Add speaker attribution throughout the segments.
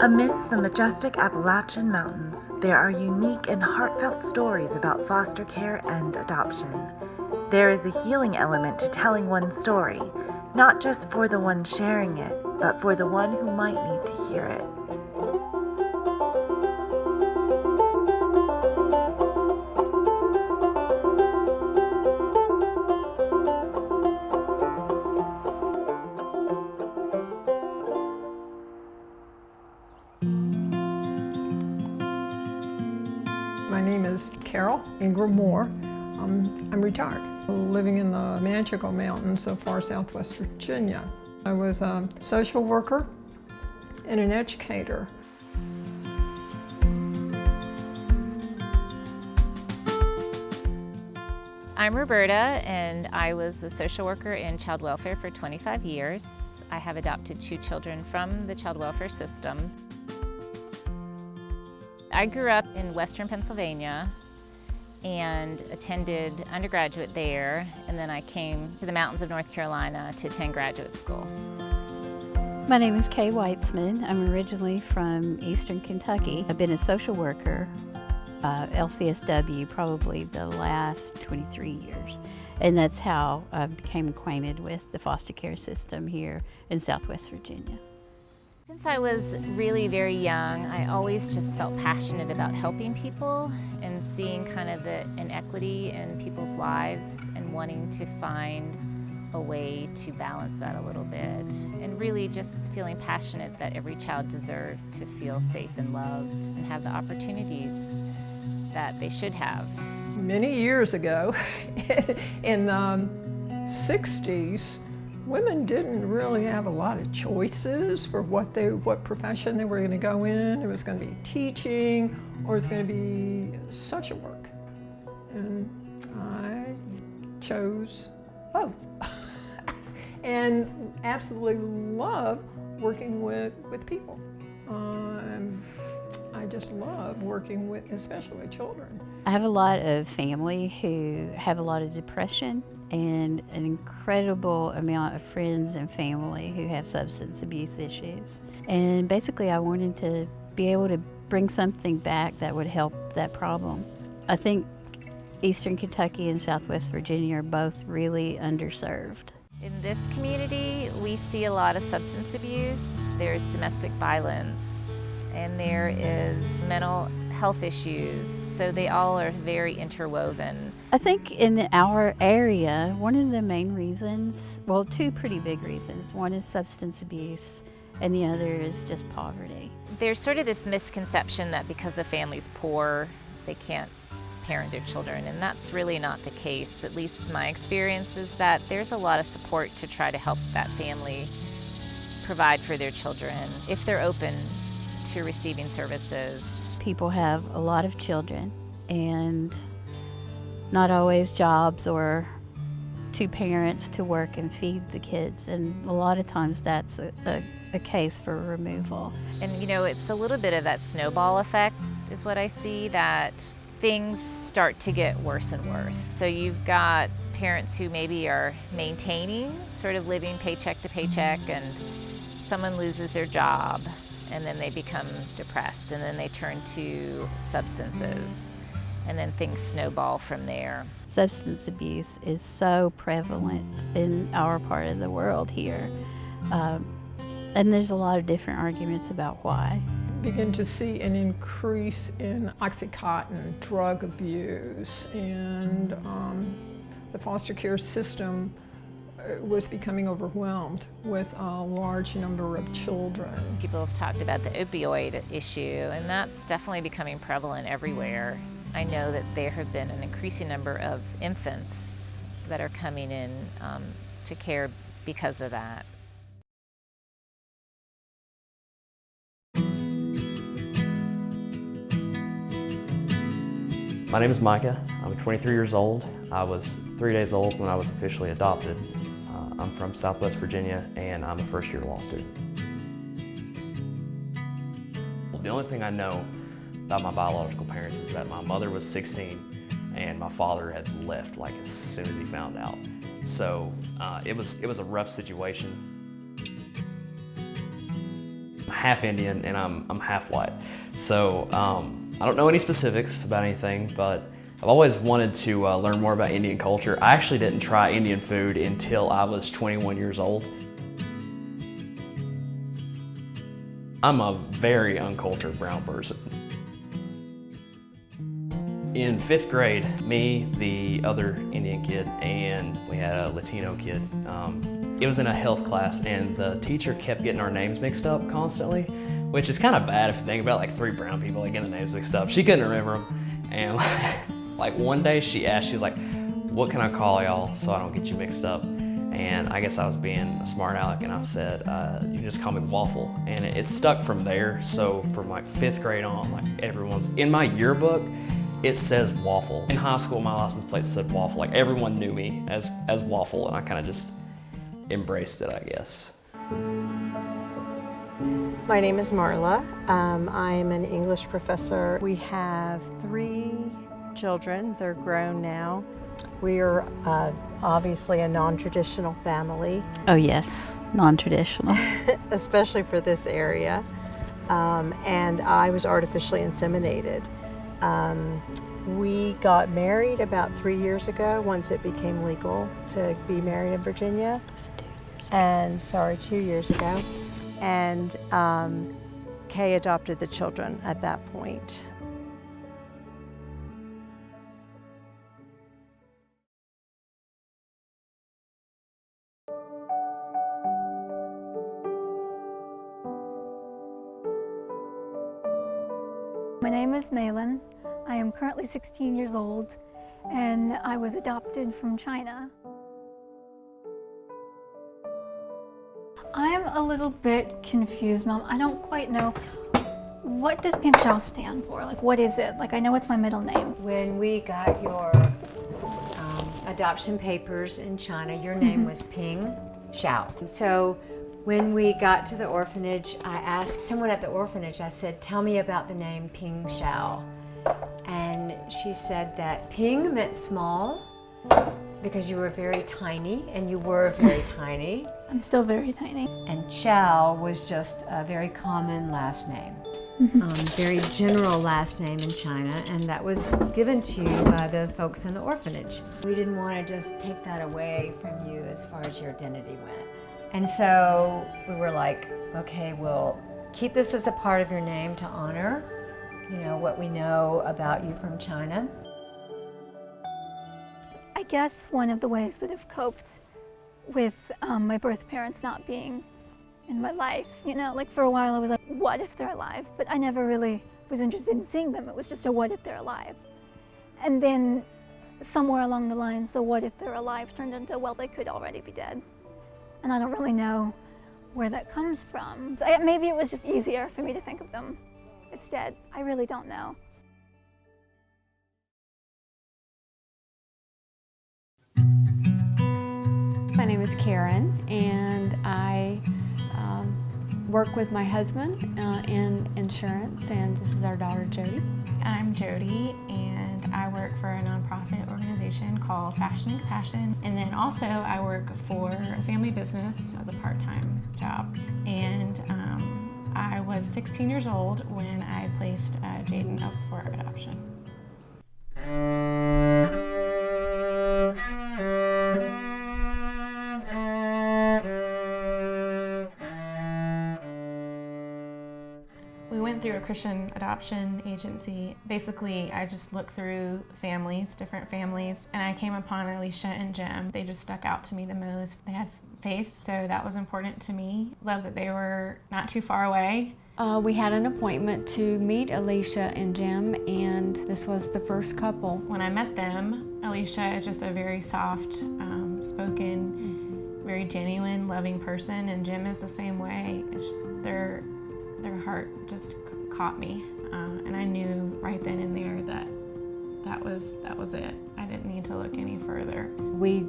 Speaker 1: Amidst the majestic Appalachian Mountains, there are unique and heartfelt stories about foster care and adoption. There is a healing element to telling one's story, not just for the one sharing it, but for the one who might need to hear it.
Speaker 2: My name is Carol Ingram Moore. I'm retired, living in the Manchego Mountains so far southwest Virginia. I was a social worker and an educator.
Speaker 3: I'm Roberta, and I was a social worker in child welfare for 25 years. I have adopted 2 children from the child welfare system. I grew up in Western Pennsylvania and attended undergraduate there, and then I came to the mountains of North Carolina to attend graduate school.
Speaker 4: My name is Kay Weitzman. I'm originally from Eastern Kentucky. I've been a social worker, LCSW, probably the last 23 years. And that's how I became acquainted with the foster care system here in Southwest Virginia.
Speaker 3: Since I was really very young, I always just felt passionate about helping people and seeing kind of the inequity in people's lives and wanting to find a way to balance that a little bit, and really just feeling passionate that every child deserved to feel safe and loved and have the opportunities that they should have.
Speaker 2: Many years ago, in the 60s, women didn't really have a lot of choices for what profession they were going to go in. It was going to be teaching, or it's going to be social work. And I chose both. And absolutely love working with people. I just love working with, especially with children.
Speaker 4: I have a lot of family who have a lot of depression, and an incredible amount of friends and family who have substance abuse issues. And basically I wanted to be able to bring something back that would help that problem. I think Eastern Kentucky and Southwest Virginia are both really underserved.
Speaker 3: In this community, we see a lot of substance abuse. There's domestic violence, and there is mental health issues, so they all are very interwoven.
Speaker 4: I think in our area, one of the main reasons, well, 2 pretty big reasons. One is substance abuse, and the other is just poverty.
Speaker 3: There's sort of this misconception that because a family's poor, they can't parent their children, and that's really not the case. At least my experience is that there's a lot of support to try to help that family provide for their children if they're open to receiving services.
Speaker 4: People have a lot of children, and not always jobs or 2 parents to work and feed the kids, and a lot of times that's a case for removal.
Speaker 3: And you know, it's a little bit of that snowball effect is what I see, that things start to get worse and worse. So you've got parents who maybe are maintaining, sort of living paycheck to paycheck, and someone loses their job, and then they become depressed, and then they turn to substances, and then things snowball from there.
Speaker 4: Substance abuse is so prevalent in our part of the world here, and there's a lot of different arguments about why.
Speaker 2: Begin to see an increase in Oxycontin, drug abuse, and the foster care system was becoming overwhelmed with a large number of children.
Speaker 3: People have talked about the opioid issue, and that's definitely becoming prevalent everywhere. I know that there have been an increasing number of infants that are coming in to care because of that.
Speaker 5: My name is Micah. I'm 23 years old. I was 3 days old when I was officially adopted. I'm from Southwest Virginia, and I'm a first-year law student. The only thing I know about my biological parents is that my mother was 16 and my father had left like as soon as he found out. So it was a rough situation. half Indian and I'm half white. So I don't know any specifics about anything, but I've always wanted to learn more about Indian culture. I actually didn't try Indian food until I was 21 years old. I'm a very uncultured brown person. In 5th grade, me, the other Indian kid, and we had a Latino kid. It was in a health class, and the teacher kept getting our names mixed up constantly, which is kind of bad if you think about it, like 3 brown people like getting the names mixed up. She couldn't remember them, and like one day she was like, "What can I call y'all so I don't get you mixed up?" And I guess I was being a smart aleck, and I said, "You can just call me Waffle," and it stuck from there. So from like 5th grade on, like everyone's in my yearbook. It says Waffle. In high school, my license plate said Waffle. Like everyone knew me as Waffle, and I kind of just embraced it, I guess.
Speaker 6: My name is Marla. I'm an English professor. We have 3 children. They're grown now. We are obviously a non-traditional family.
Speaker 4: Oh yes, non-traditional.
Speaker 6: Especially for this area. And I was artificially inseminated. We got married about 3 years ago, once it became legal to be married in Virginia. 2 years ago. And Kay adopted the children at that point.
Speaker 7: My name is Malin. I am currently 16 years old, and I was adopted from China. I'm a little bit confused, Mom. I don't quite know, what does Ping Xiao stand for? Like, what is it? Like, I know it's my middle name.
Speaker 8: When we got your adoption papers in China, your name was Ping Xiao. So when we got to the orphanage, I asked someone at the orphanage, I said, "Tell me about the name Ping Xiao." And she said that Ping meant small because you were very tiny, and you were very tiny.
Speaker 7: I'm still very tiny.
Speaker 8: And Xiao was just a very common last name. Very general last name in China, and that was given to you by the folks in the orphanage. We didn't want to just take that away from you as far as your identity went. And so we were like, okay, we'll keep this as a part of your name to honor, you know, what we know about you from China.
Speaker 7: I guess one of the ways that I've coped with my birth parents not being in my life, you know, like for a while I was like, what if they're alive? But I never really was interested in seeing them. It was just a what if they're alive. And then somewhere along the lines, the what if they're alive turned into, well, they could already be dead. And I don't really know where that comes from. So maybe it was just easier for me to think of them as dead. I really don't know.
Speaker 9: My name is Karen, and I work with my husband in insurance, and this is our daughter Jody.
Speaker 10: I'm Jody, and I work for a nonprofit organization called Fashion and Compassion, and then also I work for a family business as a part-time job. And I was 16 years old when I placed Jaden up for adoption. We went through a Christian adoption agency. Basically, I just looked through families, different families, and I came upon Alicia and Jim. They just stuck out to me the most. They had faith, so that was important to me. Love that they were not too far away.
Speaker 9: We had an appointment to meet Alicia and Jim, and this was the first couple.
Speaker 10: When I met them, Alicia is just a very soft spoken, very genuine, loving person, and Jim is the same way. It's just their heart just caught me, and I knew right then and there that was it. I didn't need to look any further.
Speaker 9: We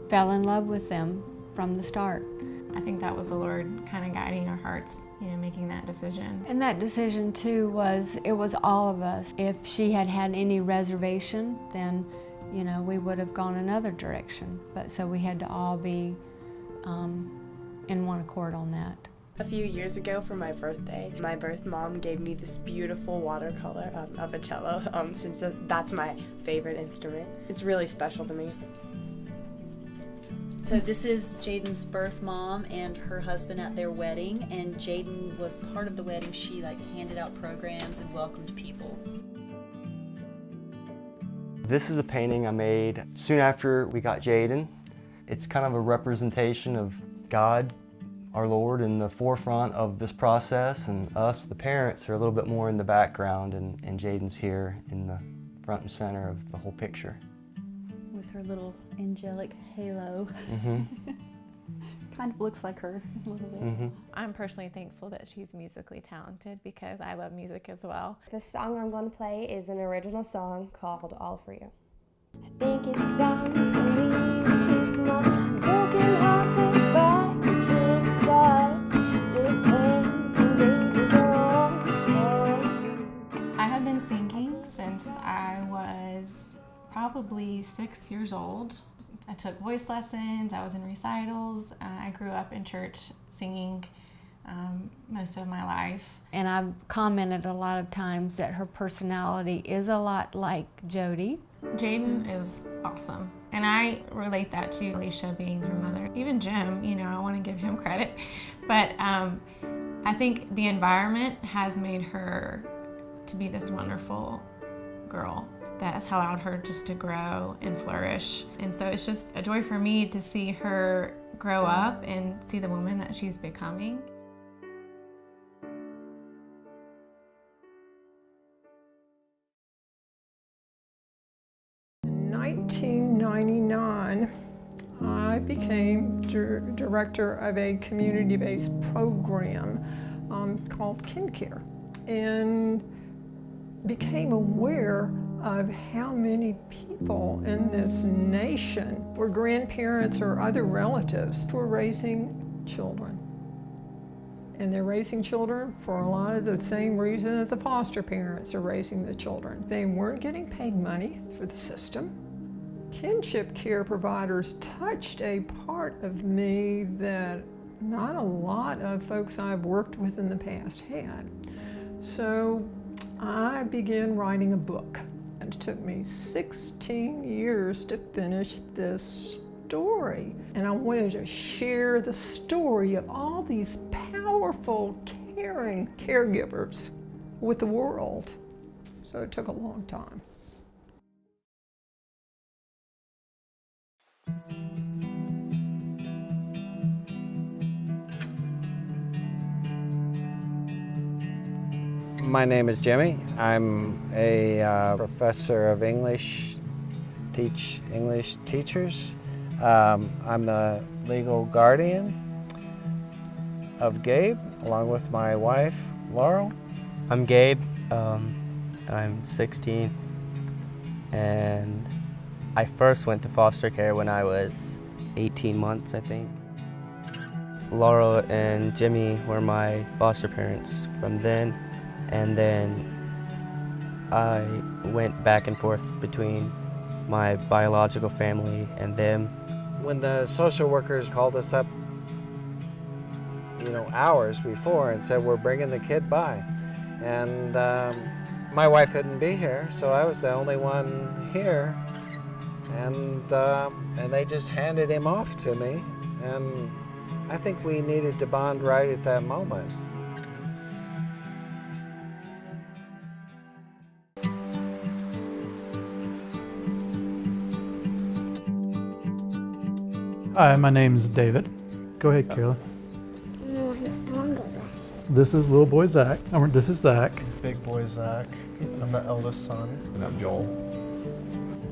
Speaker 9: fell in love with them from the start.
Speaker 10: I think that was the Lord kind of guiding our hearts, you know, making that decision.
Speaker 9: And that decision too it was all of us. If she had had any reservation, then, you know, we would have gone another direction. But so we had to all be in one accord on that.
Speaker 11: A few years ago for my birthday, my birth mom gave me this beautiful watercolor of a cello, since that's my favorite instrument. It's really special to me.
Speaker 12: So this is Jaden's birth mom and her husband at their wedding, and Jaden was part of the wedding. She handed out programs and welcomed people.
Speaker 13: This is a painting I made soon after we got Jaden. It's kind of a representation of God, our Lord, in the forefront of this process, and us, the parents, are a little bit more in the background, and Jaden's here in the front and center of the whole picture.
Speaker 12: With her little angelic halo.
Speaker 13: Mm-hmm.
Speaker 12: Kind of looks like her a little bit.
Speaker 13: Mm-hmm.
Speaker 10: I'm personally thankful that she's musically talented because I love music as well.
Speaker 14: The song I'm going to play is an original song called All For You. I think it's time for me to kiss my broken heart goodbye. I can't start with pains and baby girl.
Speaker 10: I have been singing since I was probably 6 years old. I took voice lessons, I was in recitals. I grew up in church singing most of my life.
Speaker 9: And I've commented a lot of times that her personality is a lot like Jody.
Speaker 10: Jaden is awesome, and I relate that to Alicia being her mother. Even Jim, I want to give him credit, but I think the environment has made her to be this wonderful girl that has allowed her just to grow and flourish. And so it's just a joy for me to see her grow up and see the woman that she's becoming.
Speaker 2: In 1999, I became director of a community-based program called Kinship Care, and became aware of how many people in this nation were grandparents or other relatives who were raising children. And they're raising children for a lot of the same reason that the foster parents are raising the children. They weren't getting paid money for the system. Kinship care providers touched a part of me that not a lot of folks I've worked with in the past had. So I began writing a book. It took me 16 years to finish this story. And I wanted to share the story of all these powerful, caring caregivers with the world. So it took a long time.
Speaker 15: My name is Jimmy. I'm a professor of English, teach English teachers. I'm the legal guardian of Gabe, along with my wife, Laurel.
Speaker 16: I'm Gabe. I'm 16, and I first went to foster care when I was 18 months, I think. Laurel and Jimmy were my foster parents from then, and then I went back and forth between my biological family and them.
Speaker 15: When the social workers called us up, hours before and said, we're bringing the kid by. And my wife couldn't be here, so I was the only one here. And they just handed him off to me. And I think we needed to bond right at that moment.
Speaker 17: Hi, my name's David. Go ahead, Carolyn. This is little boy Zach. This is Zach.
Speaker 18: Big boy Zach. I'm the eldest son.
Speaker 19: And I'm Joel.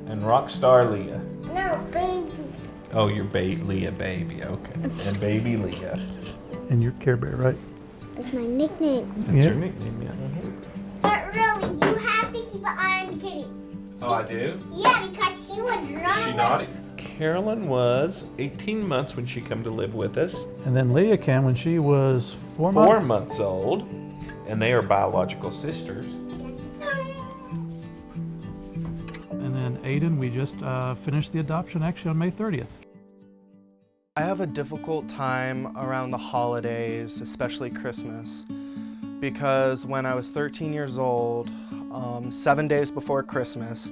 Speaker 19: And rock star Leah.
Speaker 20: No, baby.
Speaker 19: Oh, you're Leah baby, okay. And baby Leah.
Speaker 17: And you're Care Bear, right?
Speaker 20: That's my nickname.
Speaker 19: That's your nickname, yeah.
Speaker 20: But really, you have to keep an eye on Kitty.
Speaker 19: Oh, I do?
Speaker 20: Yeah, because she would run.
Speaker 19: Is she naughty? Carolyn was 18 months when she come to live with us.
Speaker 17: And then Leah came when she was 4 months.
Speaker 19: 4 months old. And they are biological sisters.
Speaker 17: And then Aiden, we just finished the adoption actually on May 30th.
Speaker 18: I
Speaker 21: have a difficult time around the holidays, especially Christmas, because when I was 13 years old, 7 days before Christmas,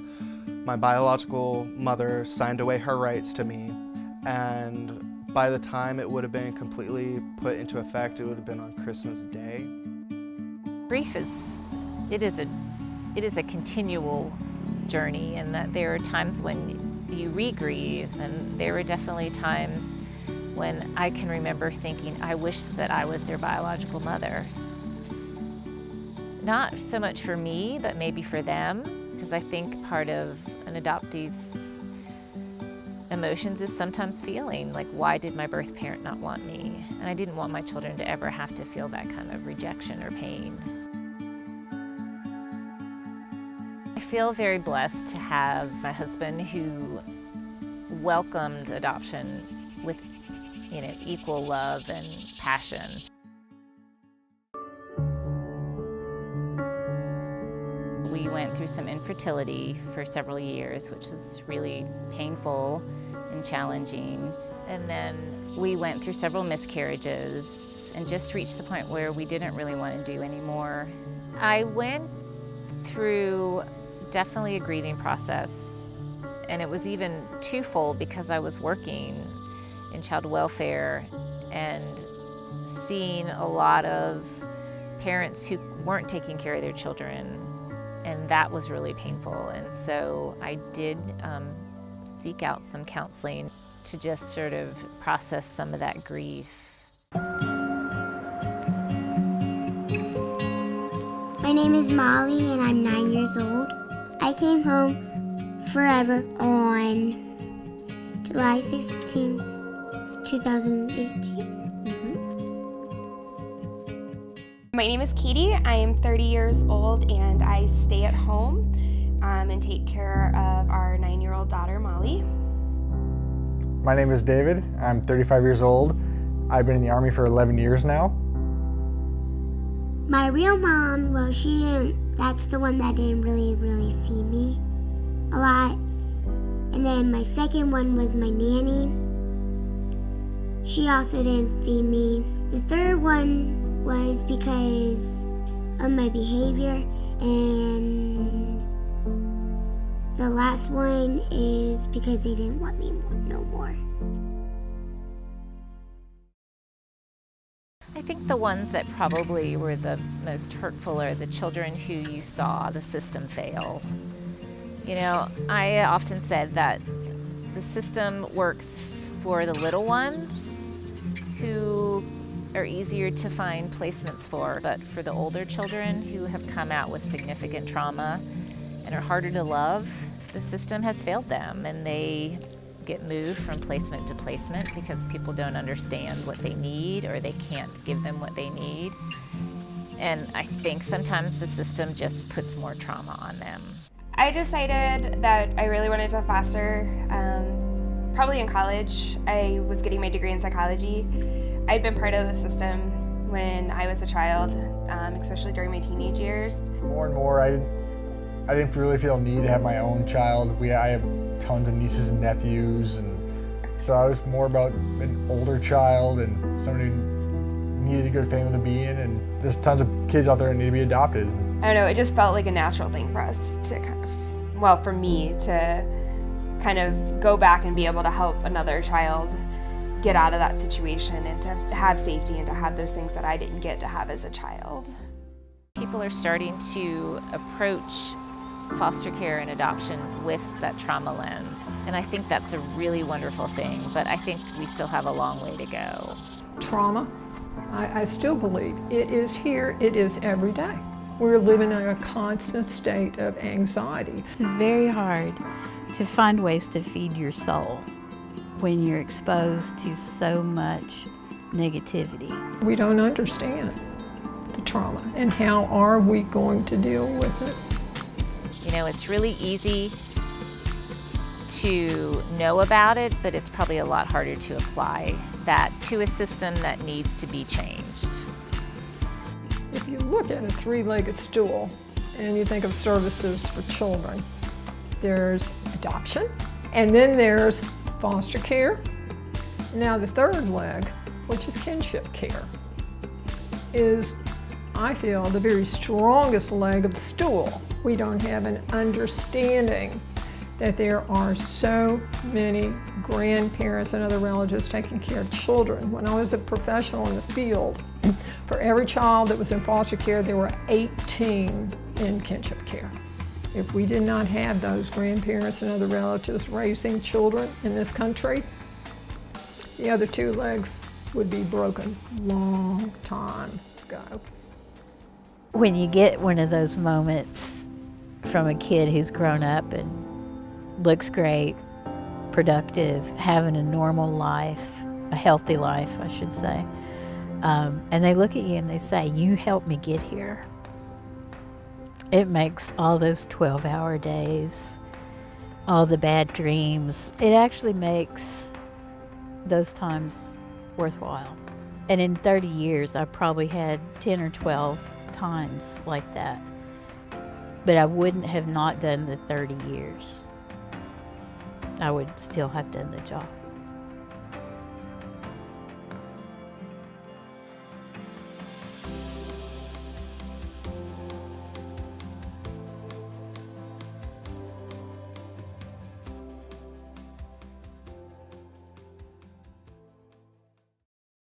Speaker 21: my biological mother signed away her rights to me, and by the time it would have been completely put into effect, it would have been on Christmas Day.
Speaker 3: Grief it is a continual journey, and that there are times when you re-grieve, and there were definitely times when I can remember thinking, I wish that I was their biological mother. Not so much for me, but maybe for them, because I think part of an adoptee's emotions is sometimes feeling like, why did my birth parent not want me? And I didn't want my children to ever have to feel that kind of rejection or pain. I feel very blessed to have my husband who welcomed adoption with, equal love and passion. We went through some infertility for several years, which was really painful and challenging. And then we went through several miscarriages and just reached the point where we didn't really want to do anymore. I went through definitely a grieving process, and it was even twofold because I was working in child welfare and seeing a lot of parents who weren't taking care of their children, and that was really painful. And so I did seek out some counseling to just sort of process some of that grief.
Speaker 20: My name is Molly and I'm 9 years old. I came home forever on July 16, 2018.
Speaker 22: My name is Katie. I am 30 years old and I stay at home and take care of our 9-year-old daughter, Molly.
Speaker 23: My name is David. I'm 35 years old. I've been in the Army for 11 years now.
Speaker 20: My real mom, well, that's the one that didn't really feed me a lot. And then my second one was my nanny. She also didn't feed me. The third one was because of my behavior, and the last one is because they didn't want me no more.
Speaker 3: I think the ones that probably were the most hurtful are the children who you saw the system fail. I often said that the system works for the little ones who are easier to find placements for, but for the older children who have come out with significant trauma and are harder to love, the system has failed them, and they get moved from placement to placement because people don't understand what they need, or they can't give them what they need. And I think sometimes the system just puts more trauma on them.
Speaker 22: I decided that I really wanted to foster, probably in college. I was getting my degree in psychology. I'd been part of the system when I was a child, especially during my teenage years.
Speaker 23: More and more, I didn't really feel a need to have my own child. I have tons of nieces and nephews, and so I was more about an older child and somebody who needed a good family to be in, and there's tons of kids out there that need to be adopted.
Speaker 22: I don't know, it just felt like a natural thing for us to for me to kind of go back and be able to help another child get out of that situation and to have safety and to have those things that I didn't get to have as a child.
Speaker 3: People are starting to approach foster care and adoption with that trauma lens, and I think that's a really wonderful thing, but I think we still have a long way to go.
Speaker 2: Trauma, I still believe it is here, it is every day. We're living in a constant state of anxiety.
Speaker 4: It's very hard to find ways to feed your soul when you're exposed to so much negativity.
Speaker 2: We don't understand the trauma, and how are we going to deal with it?
Speaker 3: It's really easy to know about it, but it's probably a lot harder to apply that to a system that needs to be changed.
Speaker 2: If you look at a three-legged stool and you think of services for children, there's adoption, and then there's foster care, Now the third leg, which is kinship care, is, I feel, the very strongest leg of the stool. We don't have an understanding that there are so many grandparents and other relatives taking care of children. When I was a professional in the field, for every child that was in foster care, there were 18 in kinship care. If we did not have those grandparents and other relatives raising children in this country, the other two legs would be broken long time ago.
Speaker 4: When you get one of those moments from a kid who's grown up and looks great, productive, having a normal life, a healthy life, I should say, and they look at you and they say, "You helped me get here," it makes all those 12-hour days, all the bad dreams, it actually makes those times worthwhile. And in 30 years, I probably had 10 or 12 times like that. But I wouldn't have not done the 30 years. I would still have done the job.